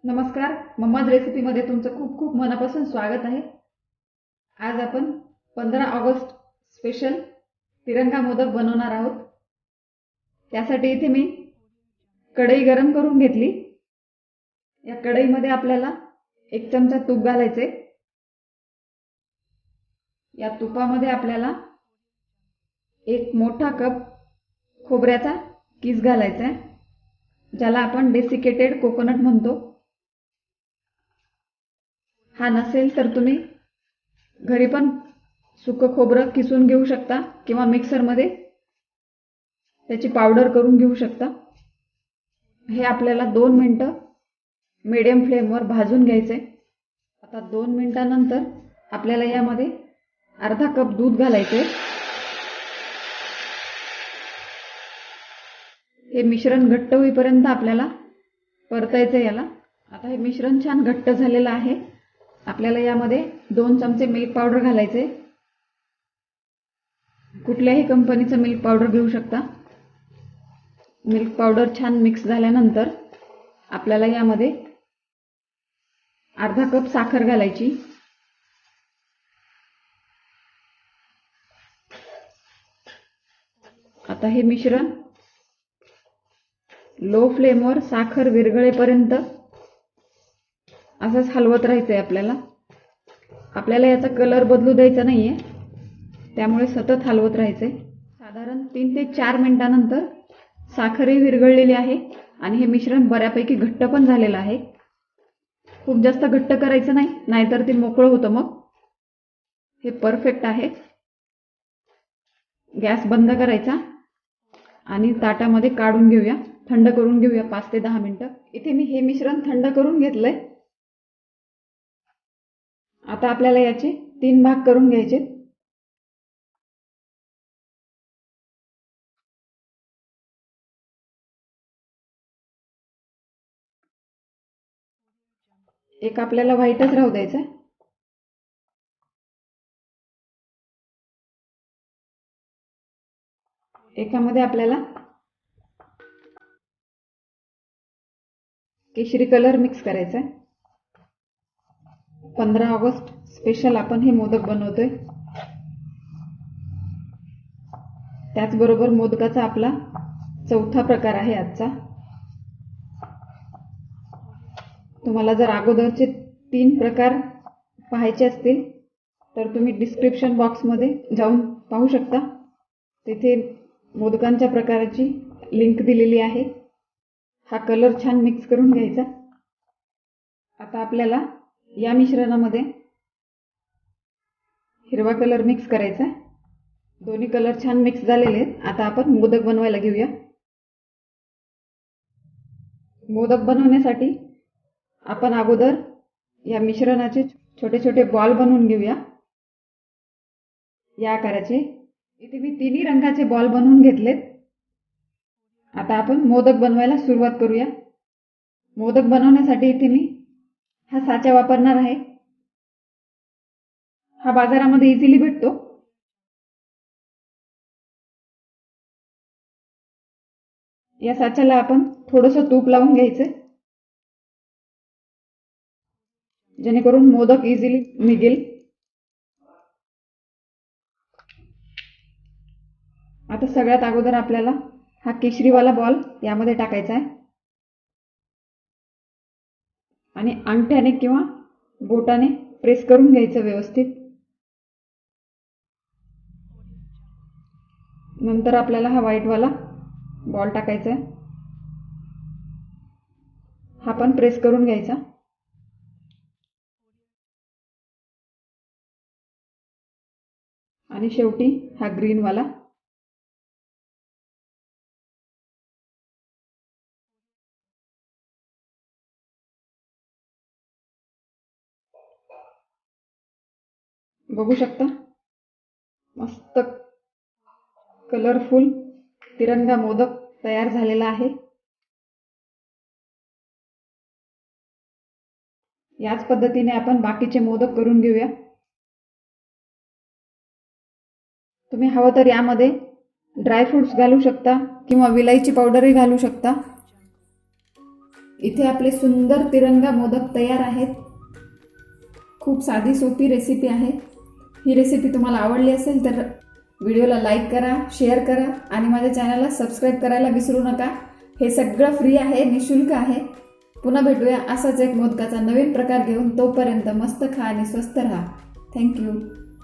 नमस्कार, मम्माज रेसिपीमध्ये तुमचं खूप खूप मनापासून स्वागत आहे। आज आपण 15 ऑगस्ट स्पेशल तिरंगा मोदक बनवणार आहोत। त्यासाठी इथे मी कढई गरम करून घेतली। या कढईमध्ये आपल्याला 1 चमचा तूप घालायचे। या तुपामध्ये आपल्याला 1 मोठा कप खोबऱ्याचा किस घालायचा आहे, ज्याला आपण डेसिकेटेड कोकोनट म्हणतो। हा नसेल तर तुम्ही घरी पण सुकं खोबरं किसून घेऊ शकता किंवा मिक्सरमध्ये त्याची पावडर करून घेऊ शकता। हे आपल्याला 2 मिनिटं मीडियम फ्लेमवर भाजून घ्यायचे। आता 2 मिनिटांनंतर आपल्याला यामध्ये अर्धा कप दूध घालायचे। हे मिश्रण घट्ट होईपर्यंत आपल्याला परतायचे याला। आता हे मिश्रण छान घट्ट झालेलं आहे। आपल्याला यामध्ये 2 चमचे मिल्क पावडर घालायचे। कुठल्याही कंपनीचं मिल्क पावडर घेऊ शकता। मिल्क पावडर छान मिक्स झाल्यानंतर आपल्याला यामध्ये अर्धा कप साखर घालायची। आता हे मिश्रण लो फ्लेमवर साखर विरघळेपर्यंत असंच हलवत राहायचंय आपल्याला। आपल्याला याचा कलर बदलू द्यायचा नाहीये, त्यामुळे सतत हलवत राहायचंय। साधारण 3 ते 4 मिनिटांनंतर साखरही विरघळलेली आहे आणि हे मिश्रण बऱ्यापैकी घट्ट पण झालेलं आहे। खूप जास्त घट्ट करायचं नाही, नाहीतर ते मोकळं होतं मग। हे परफेक्ट आहे। गॅस बंद करायचा आणि ताटामध्ये काढून घेऊया, थंड करून घेऊया 5 ते 10 मिनिटं। इथे मी हे मिश्रण थंड करून घेतलंय। आता आपल्याला याचे 3 भाग करून घ्यायचे। एक आपल्याला व्हाईटच राहू द्यायचं। एकामध्ये आपल्याला केशरी कलर मिक्स करायचा आहे। 15 ऑगस्ट स्पेशल आपण हे मोदक बनवतोय। त्याचबरोबर मोदकाचा आपला 4था प्रकार आहे आजचा। तुम्हाला जर अगोदरचे 3 प्रकार पाहायचे असतील तर तुम्ही डिस्क्रिप्शन बॉक्समध्ये जाऊन पाहू शकता। तिथे मोदकांच्या प्रकाराची लिंक दिलेली आहे। हा कलर छान मिक्स करून घ्यायचा। आता आपल्याला या मिश्रणामध्ये हिरवा कलर मिक्स करायचा। दोन्ही कलर छान मिक्स झालेले आहेत। आता आपण मोदक बनवायला घेऊया। मोदक बनवण्यासाठी आपण अगोदर या मिश्रणाचे छोटे छोटे बॉल बनवून घेऊया, या आकाराचे। इथे मी 3 रंगाचे बॉल बनवून घेतलेत। आता आपण मोदक बनवायला सुरुवात करूया। मोदक बनवण्यासाठी इथे मी हा साचा वापरणार आहे। हा बाजारामध्ये इझिली भेटतो। या साच्याला आपण थोडंसं तूप लावून घ्यायचं, जेणेकरून मोदक इझिली निघेल। आता सगळ्यात अगोदर आपल्याला हा केशरीवाला बॉल यामध्ये टाकायचा आहे आणि अंगठ्याने किंवा बोटाने प्रेस करून घ्यायचं व्यवस्थित। नंतर आपल्याला हा व्हाईटवाला बॉल टाकायचा आहे, हा पण प्रेस करून घ्यायचा। आणि शेवटी हा ग्रीनवाला। बघू शकता मस्त कलरफुल तिरंगा मोदक तयार झालेला आहे। याच पद्धतीने आपण बाकीचे मोदक करून घेऊया। तुम्ही हवं तर यामध्ये ड्रायफ्रुट्स घालू शकता किंवा विलायची पावडरही घालू शकता. इथे आपले सुंदर तिरंगा मोदक तयार आहेत. खूप साधी सोपी रेसिपी आहे. ही रेसिपी तुम्हाला आवडली असेल तर व्हिडिओला लाईक करा, शेअर करा आणि माझ्या चॅनलला सबस्क्राईब करायला विसरू नका. हे सगळं फ्री आहे, निशुल्क आहे. पुन्हा भेटूया असाच एक मोदकाचा नवीन प्रकार घेऊन. तोपर्यंत मस्त खा आणि स्वस्थ राहा. थँक्यू.